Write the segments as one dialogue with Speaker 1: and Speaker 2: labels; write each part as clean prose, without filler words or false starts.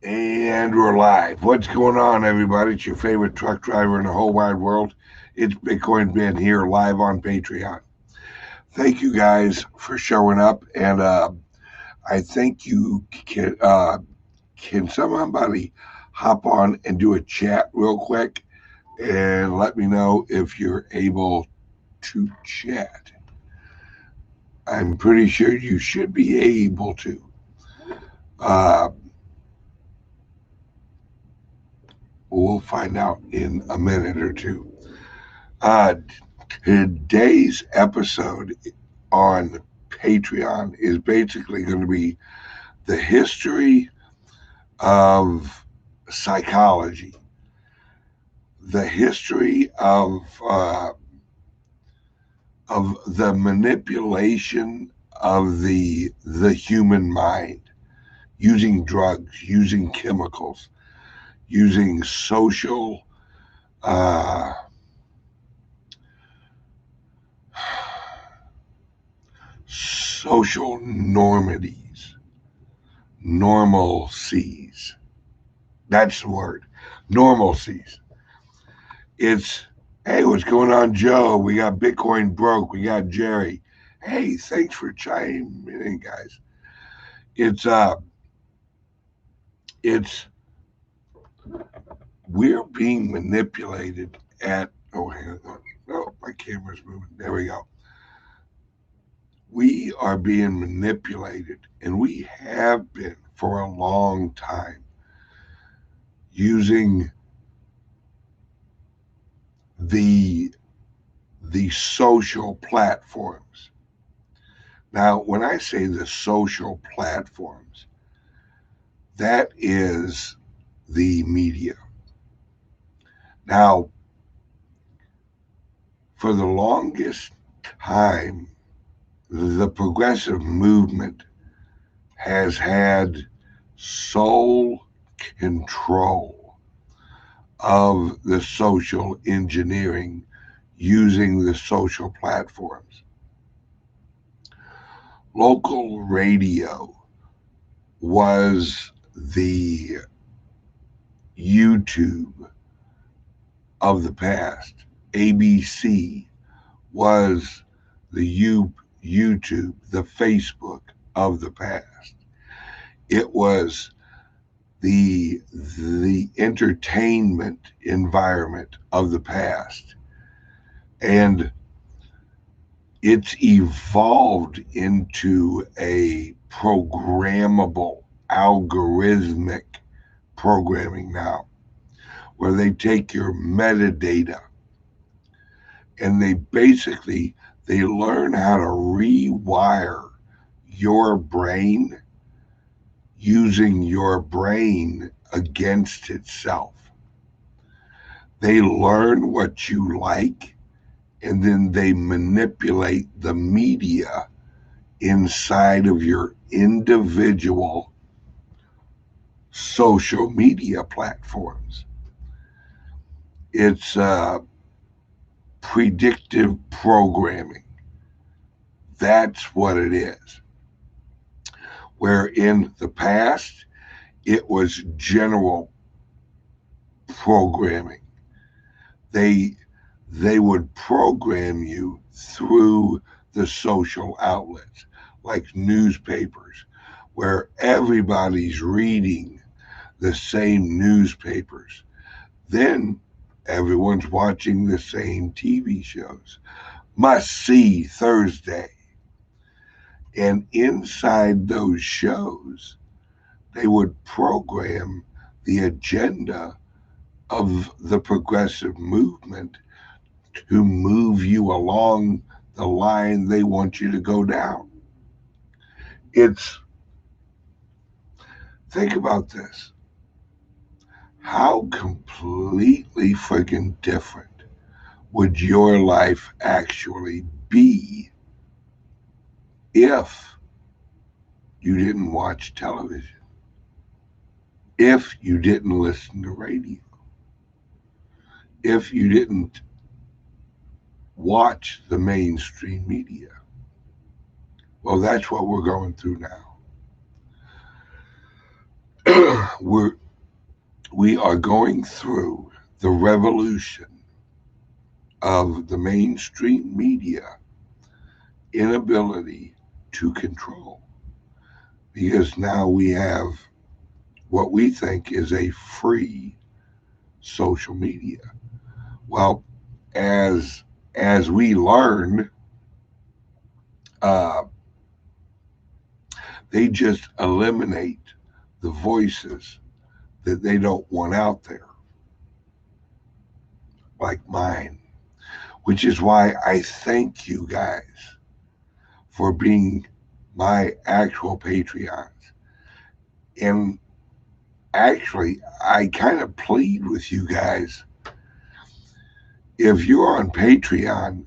Speaker 1: And we're live. What's going on, everybody? It's your favorite truck driver in the whole wide world. It's Bitcoin Ben here, live on Patreon. Thank you guys for showing up, and I think you can somebody hop on and do a chat real quick, and let me know if you're able to chat. I'm pretty sure you should be able to. Uh, we'll find out in a minute or two. Uh, Today's episode on Patreon is basically going to be the history of psychology, the history of the manipulation of the human mind, using drugs, using chemicals, using uh, social normalcies. That's the word. Normalcies. It's, hey, what's going on, Joe? We got Bitcoin broke. We got Jerry. Hey, thanks for chiming in, guys. It's it's we're being manipulated at. Oh, hang on. Oh, my camera's moving. There we go. We are being manipulated, and we have been for a long time, using the the social platforms. Now, when I say the social platforms, that is the media. Now, for the longest time, the progressive movement has had sole control of the social engineering using the social platforms. Local radio was the YouTube of the past. ABC was the YouTube, the Facebook of the past. It was the entertainment environment of the past. And it's evolved into a programmable, algorithmic programming now, where they take your metadata and they learn how to rewire your brain using your brain against itself. They learn what you like, and then they manipulate the media inside of your individual social media platforms. It's predictive programming. That's what it is. Where in the past, it was general programming. They would program you through the social outlets, like newspapers, where everybody's reading the same newspapers. Then everyone's watching the same TV shows. Must see Thursday. And inside those shows, they would program the agenda of the progressive movement to move you along the line they want you to go down. It's, think about this. How completely freaking different would your life actually be if you didn't watch television, if you didn't listen to radio, if you didn't watch the mainstream media? Well, that's what we're going through now. we are going through the revolution of the mainstream media inability to control, because now we have what we think is a free social media. Well, as we learn, uh, they just eliminate the voices that they don't want out there, like mine, which is why I thank you guys for being my actual Patreons. And actually, I kind of plead with you guys, if you're on Patreon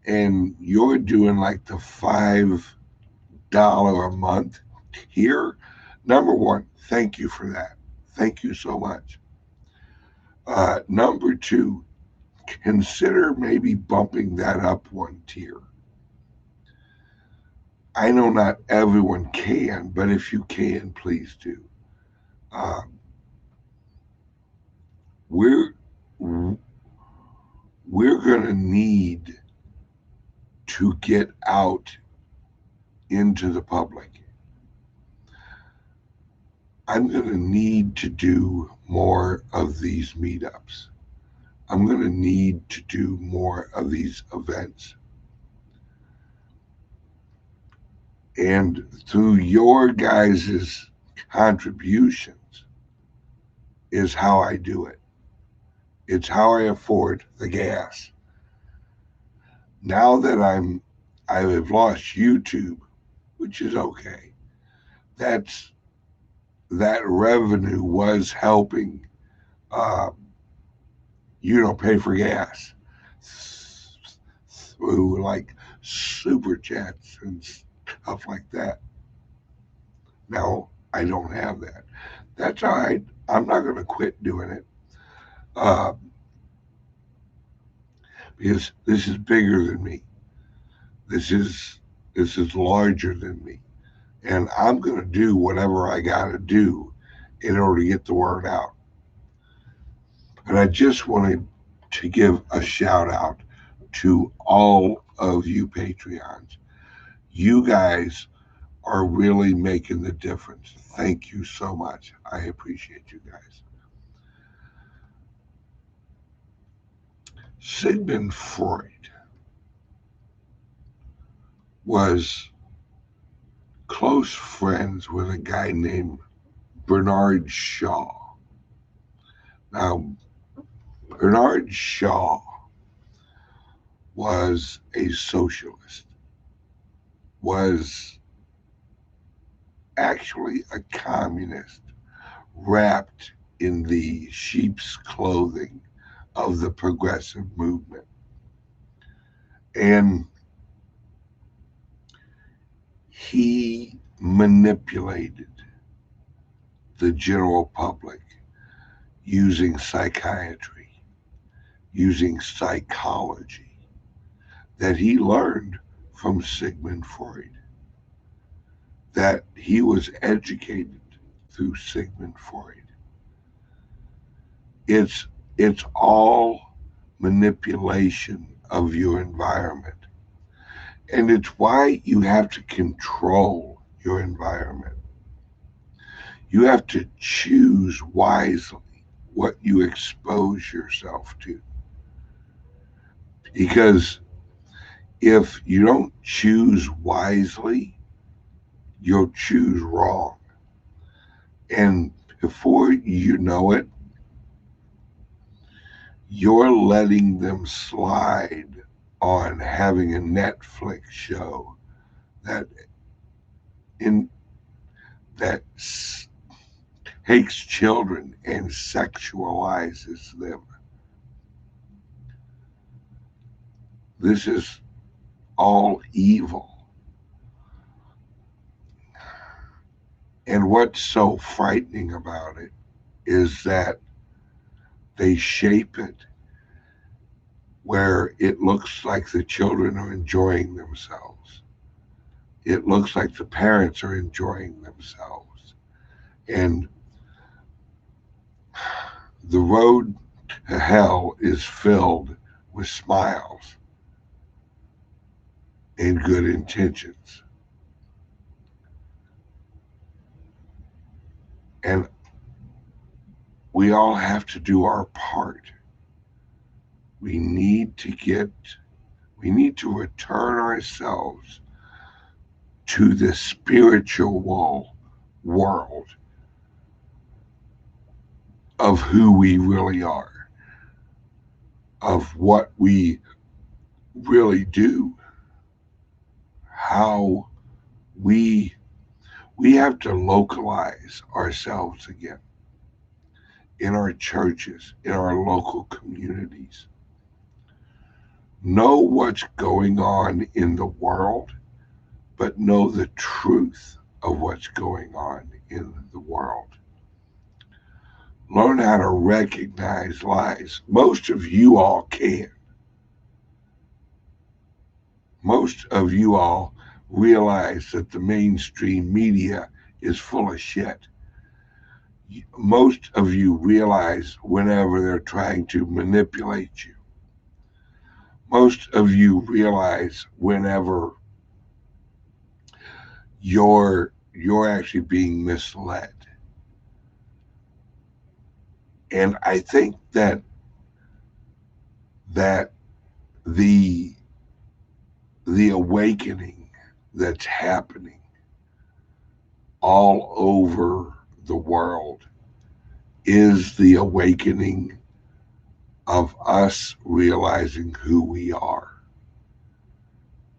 Speaker 1: and you're doing like the $5 a month here, number one, thank you for that. Thank you so much. Number two, consider maybe bumping that up one tier. I know not everyone can, but if you can, please do. Uh, we're we're going to need to get out into the public. I'm going to need to do more of these meetups. I'm going to need to do more of these events. And through your guys' contributions is how I do it. It's how I afford the gas. Now that I have lost YouTube, which is okay. That revenue was helping, uh, pay for gas through like super chats and stuff like that. Now I don't have that. That's all right. I'm not going to quit doing it, uh, because this is bigger than me. This is larger than me, and I'm going to do whatever I got to do in order to get the word out. And I just wanted to give a shout out to all of you Patreons. You guys are really making the difference. Thank you so much. I appreciate you guys. Sigmund Freud was close friends with a guy named Bernard Shaw. Now, Bernard Shaw was a socialist, was actually a communist wrapped in the sheep's clothing of the progressive movement. And he manipulated the general public using psychiatry, using psychology that he learned from Sigmund Freud, that he was educated through Sigmund Freud. It's all manipulation of your environment. And it's why you have to control your environment. You have to choose wisely what you expose yourself to. Because if you don't choose wisely, you'll choose wrong. And before you know it, you're letting them slide on having a Netflix show that in that takes children and sexualizes them. This is all evil. And what's so frightening about it is that they shape it where it looks like the children are enjoying themselves. It looks like the parents are enjoying themselves. And The road to hell is filled with smiles and good intentions. And we all have to do our part. We need to get, we need to return ourselves to the spiritual world of who we really are, of what we really do, how we we have to localize ourselves again in our churches, in our local communities. Know what's going on in the world, but know the truth of what's going on in the world. Learn how to recognize lies. Most of you all can. Most of you all realize that the mainstream media is full of shit. Most of you realize whenever they're trying to manipulate you. Most of you realize whenever you're actually being misled. And I think that the the awakening that's happening all over the world is the awakening of us realizing who we are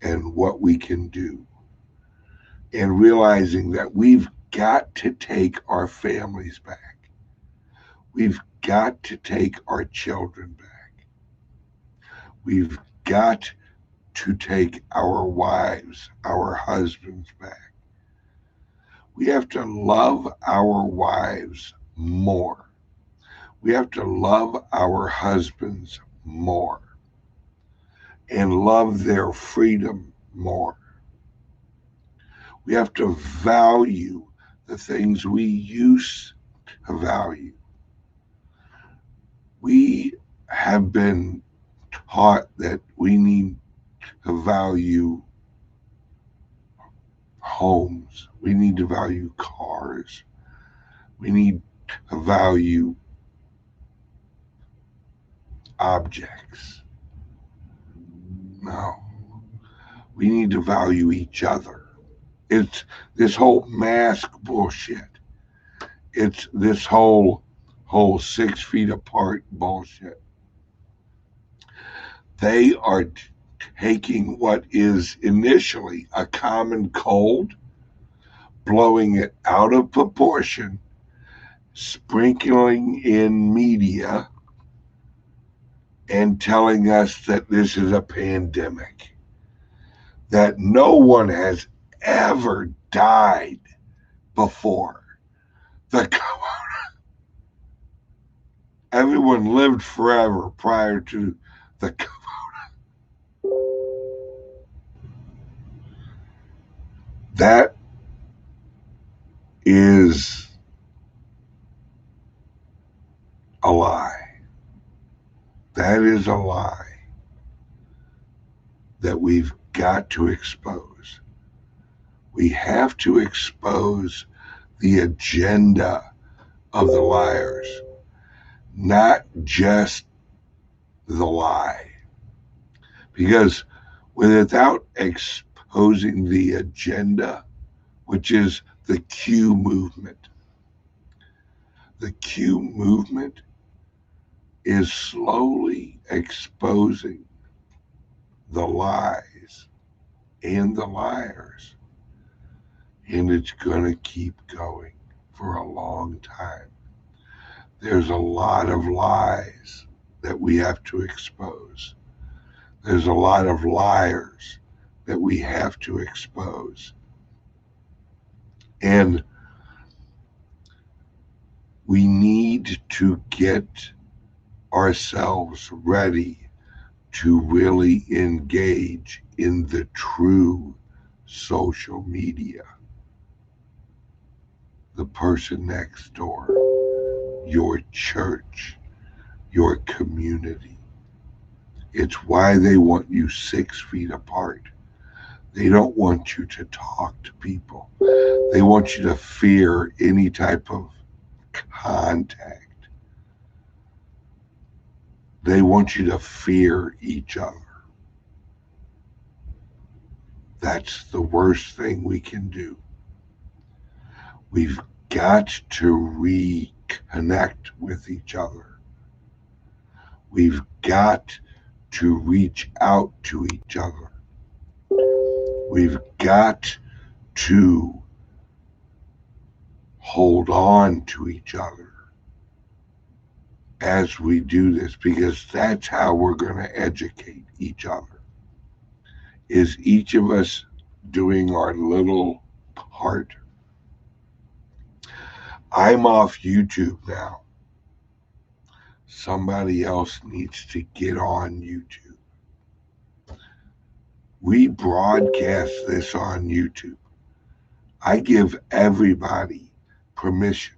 Speaker 1: and what we can do, and realizing that we've got to take our families back. We've got to take our children back. We've got to take our wives, our husbands back. We have to love our wives more. We have to love our husbands more and love their freedom more. We have to value the things we used to value. We have been taught that we need to value homes. We need to value cars. We need to value objects. No, we need to value each other. It's this whole mask bullshit. It's this whole 6 feet apart bullshit. They are taking what is initially a common cold, blowing it out of proportion, sprinkling in media, and telling us that this is a pandemic, that no one has ever died before. Everyone lived forever prior to the that is a lie. That is a lie that we've got to expose. We have to expose the agenda of the liars, not just the lie. Because without exposing the agenda, which is the Q movement, the Q movement is slowly exposing the lies and the liars. And it's going to keep going for a long time. There's a lot of lies that we have to expose. There's a lot of liars that we have to expose. And we need to get ourselves ready to really engage in the true social media. The person next door, your church, your community. It's why they want you 6 feet apart. They don't want you to talk to people. They want you to fear any type of contact. They want you to fear each other. That's the worst thing we can do. We've got to reconnect with each other. We've got to reach out to each other. We've got to hold on to each other as we do this, because that's how we're going to educate each other. Is each of us doing our little part? I'm off YouTube now. Somebody else needs to get on YouTube. We broadcast this on YouTube. I give everybody permission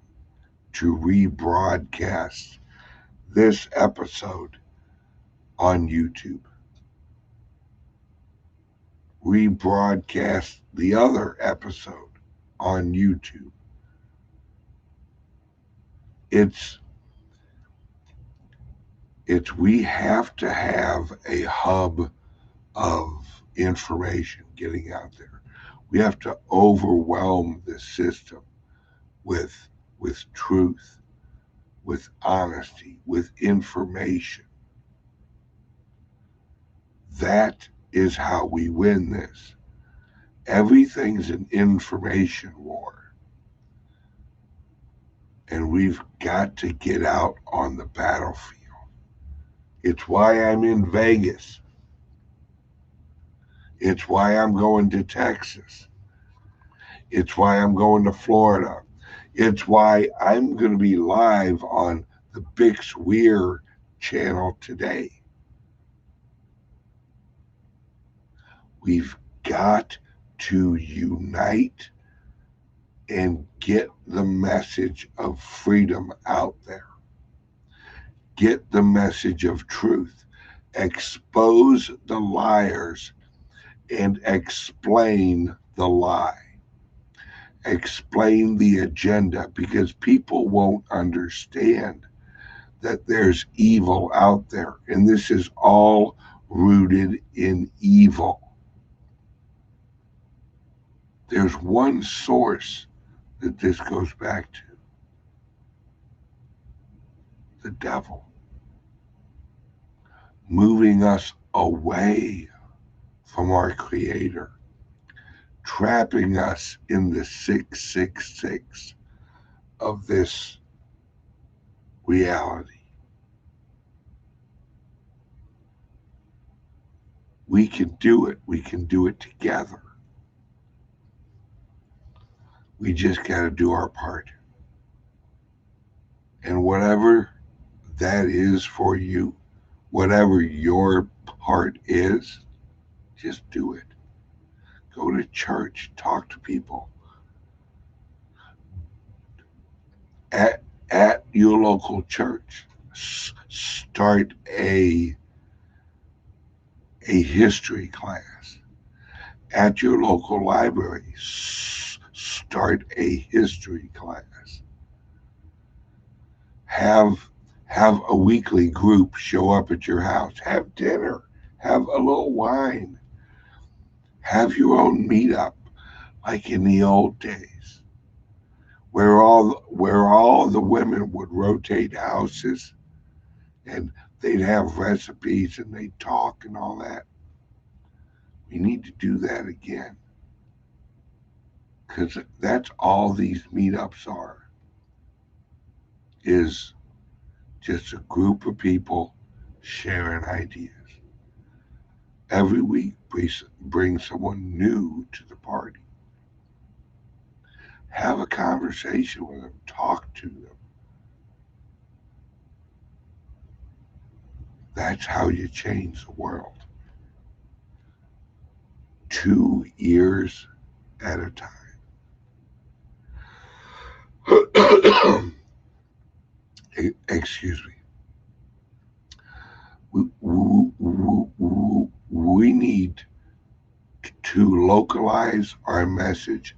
Speaker 1: to rebroadcast this episode on YouTube. Rebroadcast the other episode on YouTube. It's we have to have a hub of information getting out there. We have to overwhelm the system with truth, with honesty, with information. That is how we win this. Everything's an information war. And we've got to get out on the battlefield. It's why I'm in Vegas. It's why I'm going to Texas. It's why I'm going to Florida. It's why I'm going to be live on the Bix Weir channel today. We've got to unite and get the message of freedom out there. Get the message of truth. Expose the liars and explain the lie. Explain the agenda, because people won't understand that there's evil out there. And this is all rooted in evil. There's one source that this goes back to: the devil, moving us away from our Creator, trapping us in the 666 of this reality. We can do it. We can do it together. We just got to do our part. And whatever that is for you, whatever your part is, just do it. Go to church, talk to people. At your local church, start a history class. At your local library, start a history class. Have a weekly group show up at your house. Have dinner. Have a little wine. Have your own meetup, like in the old days, where all the women would rotate houses, and they'd have recipes and they'd talk and all that. We need to do that again, because that's all these meetups are, is just a group of people sharing ideas. Every week, bring someone new to the party. Have a conversation with them. Talk to them. That's how you change the world. 2 years at a time. excuse me. We need to localize our message,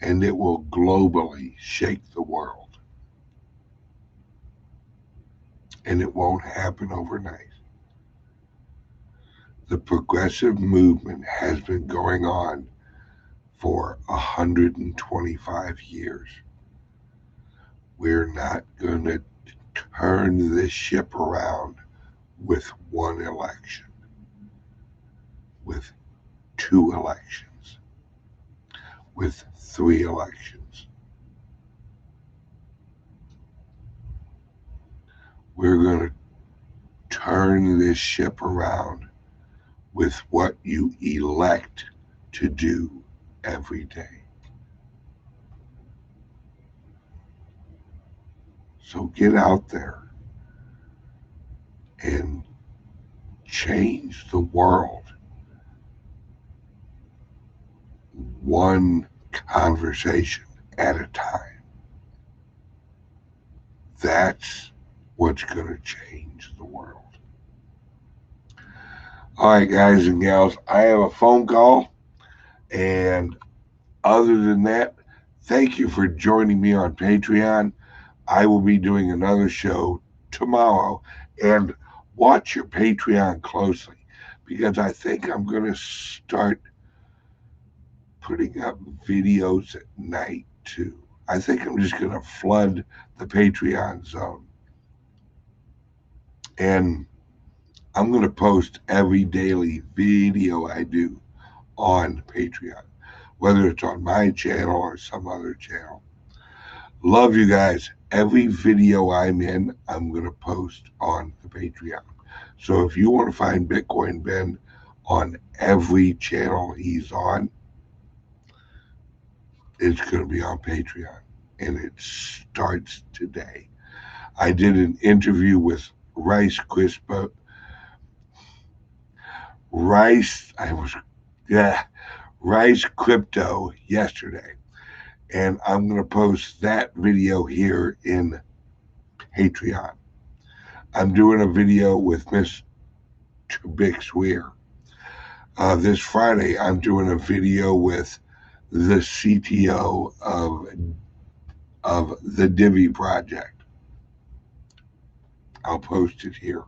Speaker 1: and it will globally shake the world. And it won't happen overnight. The progressive movement has been going on for 125 years. We're not going to turn this ship around with one election, with 2 elections, with 3 elections. We're going to turn this ship around with what you elect to do every day. So get out there and change the world one conversation at a time. That's what's going to change the world. All right, guys and gals, I have a phone call. And other than that, thank you for joining me on Patreon. I will be doing another show tomorrow. And watch your Patreon closely, because I think I'm going to start putting up videos at night too. I think I'm just going to flood the Patreon zone. And I'm going to post every daily video I do on Patreon, whether it's on my channel or some other channel. Love you guys. Every video I'm in, I'm going to post on the Patreon. So if you want to find Bitcoin Ben on every channel he's on, it's going to be on Patreon. And it starts today. I did an interview with Rice Crispo. Rice Crypto yesterday. And I'm going to post that video here in Patreon. I'm doing a video with Miss Bix Weir. This Friday, I'm doing a video with the CTO of the Divi project. I'll post it here.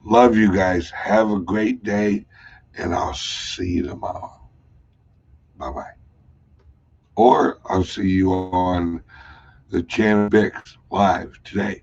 Speaker 1: Love you guys. Have a great day, and I'll see you tomorrow. Bye-bye. Or I'll see you on the channel Bix live today.